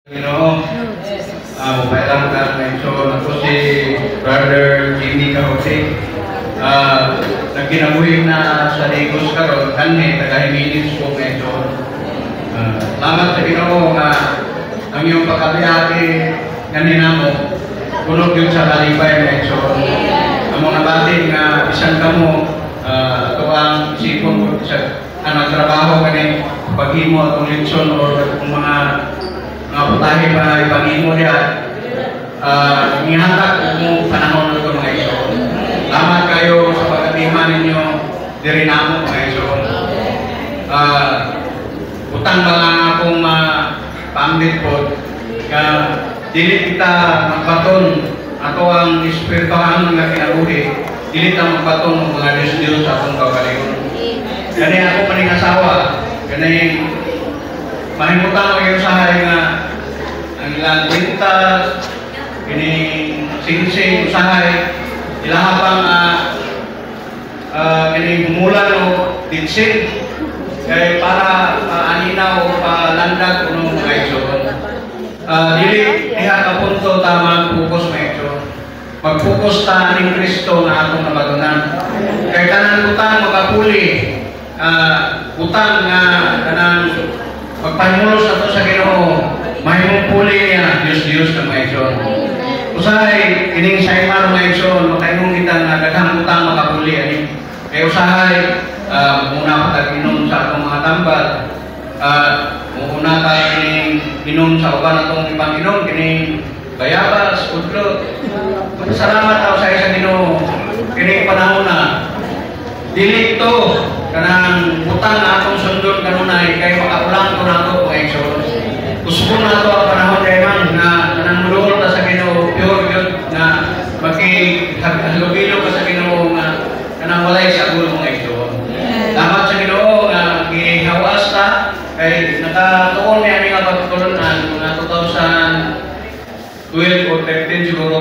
Ginoo, mapailang ka mention ako si Brother Jimmy Kahose. Nagkinabuhi na sa Ligos karon kanhi taga-Himinis ko mention. Salamat sa Ginoo nga ang iyong pagkabiyati kanina mo kunog yun sa kalibay mention. Amo nabati nga bisan kamo ito ang sipon ko sa nagtrabaho kani paghimo atong lechon o mga putahe pa ipangimo niya nihatag mo panahon ng mga iso. Salamat kayo sa pagkatiman ninyo diri namo mga iso. Utang mga akong pamdit po dili kita magbaton ato ang espirituhan nga kinabuhi dili ta magbaton ng mga Diyos sa atong kaugalingon. Kani ako maning asawa kani mahimutan ko yung sahay nga ang ilang bintas, kining singsing usahay, ilahapang kining bumulan o dinsin, kaya para aninaw o palandag o mga iso. Dili, diha ka punto tama focus mga iso. Mag-focus ta ng Kristo na atong nabatunan. Kaya kanang utang makapuli, utang nga kanang pagpahimulos ato sa Ginoo, mahimong puli niya, Diyos na mga igsoon. Usahay, kining saymar mga igsoon, makaimong kita na daghang utang makapuli. Kaya usahay, muna ka inom sa atong mga tambal, muna ka inom sa uban atong ipang-inom, kining bayabas, udlot. Salamat ako sa isa Ginoo, kining panahon na. Dili ito, kanang utang na atong sundon kanunay kay makaulang ko na ito mga igsoon. Gusto na ito ang panahon kay man na kanang mulunod na sa Ginoo pure yun na magkihagubilo ka sa Ginoo nga kanang walay sa gulo mga igsoon. Dapat sa Ginoo nga gihawas ta kay nakatuon niya nga pagtulunan mga 2012 or 13 siguro